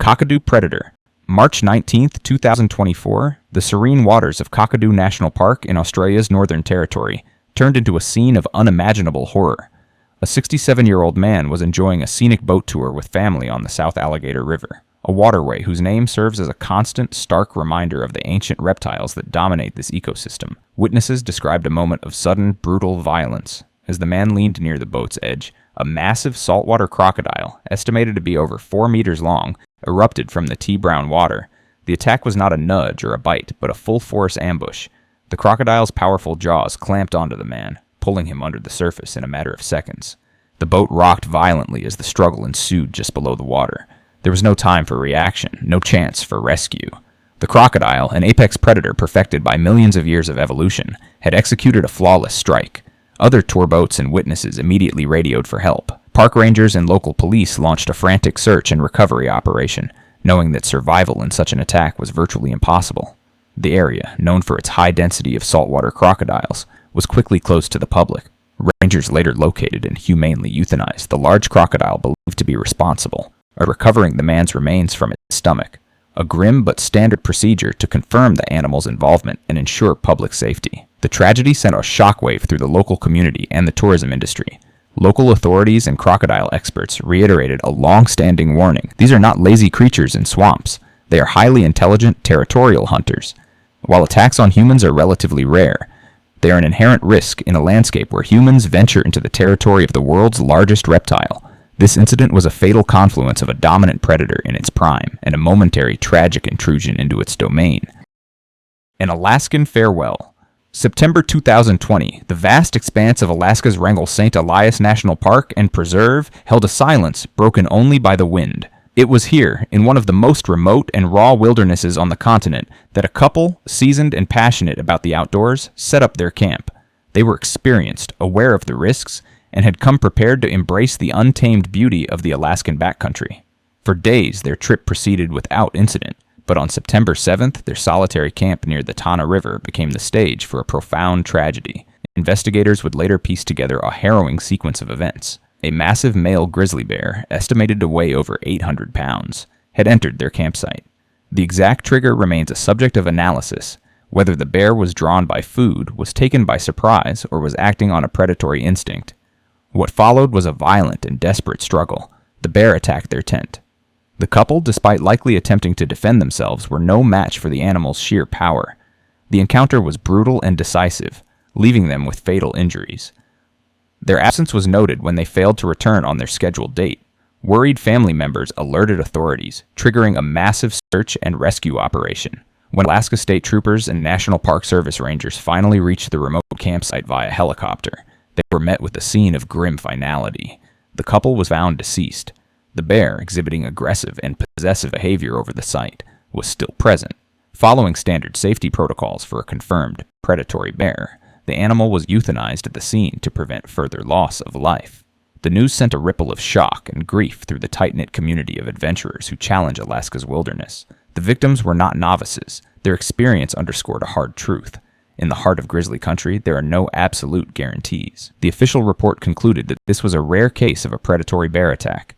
Kakadu predator. March 19, 2024, the serene waters of Kakadu National Park in Australia's Northern Territory turned into a scene of unimaginable horror. A 67-year-old man was enjoying a scenic boat tour with family on the South Alligator River, a waterway whose name serves as a constant, stark reminder of the ancient reptiles that dominate this ecosystem. Witnesses described a moment of sudden, brutal violence. As the man leaned near the boat's edge, a massive saltwater crocodile, estimated to be over 4 meters long, erupted from the tea-brown water. The attack was not a nudge or a bite, but a full-force ambush. The crocodile's powerful jaws clamped onto the man, pulling him under the surface in a matter of seconds. The boat rocked violently as the struggle ensued just below the water. There was no time for reaction, no chance for rescue. The crocodile, an apex predator perfected by millions of years of evolution, had executed a flawless strike. Other tour boats and witnesses immediately radioed for help. Park rangers and local police launched a frantic search and recovery operation, knowing that survival in such an attack was virtually impossible. The area, known for its high density of saltwater crocodiles, was quickly closed to the public. Rangers later located and humanely euthanized the large crocodile believed to be responsible, recovering the man's remains from its stomach, a grim but standard procedure to confirm the animal's involvement and ensure public safety. The tragedy sent a shockwave through the local community and the tourism industry. Local authorities and crocodile experts reiterated a long-standing warning. These are not lazy creatures in swamps. They are highly intelligent, territorial hunters. While attacks on humans are relatively rare, they are an inherent risk in a landscape where humans venture into the territory of the world's largest reptile. This incident was a fatal confluence of a dominant predator in its prime and a momentary tragic intrusion into its domain. An Alaskan farewell. September 2020, the vast expanse of Alaska's Wrangell St. Elias National Park and Preserve held a silence broken only by the wind. It was here, in one of the most remote and raw wildernesses on the continent, that a couple, seasoned and passionate about the outdoors, set up their camp. They were experienced, aware of the risks, and had come prepared to embrace the untamed beauty of the Alaskan backcountry. For days, their trip proceeded without incident, but on September 7th, their solitary camp near the Tana River became the stage for a profound tragedy. Investigators would later piece together a harrowing sequence of events. A massive male grizzly bear, estimated to weigh over 800 pounds, had entered their campsite. The exact trigger remains a subject of analysis. Whether the bear was drawn by food, was taken by surprise, or was acting on a predatory instinct. What followed was a violent and desperate struggle. The bear attacked their tent. The couple, despite likely attempting to defend themselves, were no match for the animal's sheer power. The encounter was brutal and decisive, leaving them with fatal injuries. Their absence was noted when they failed to return on their scheduled date. Worried family members alerted authorities, triggering a massive search and rescue operation. When Alaska State Troopers and National Park Service Rangers finally reached the remote campsite via helicopter, they were met with a scene of grim finality. The couple was found deceased. The bear, exhibiting aggressive and possessive behavior over the site, was still present. Following standard safety protocols for a confirmed predatory bear, the animal was euthanized at the scene to prevent further loss of life. The news sent a ripple of shock and grief through the tight-knit community of adventurers who challenge Alaska's wilderness. The victims were not novices. Their experience underscored a hard truth. In the heart of grizzly country, there are no absolute guarantees. The official report concluded that this was a rare case of a predatory bear attack.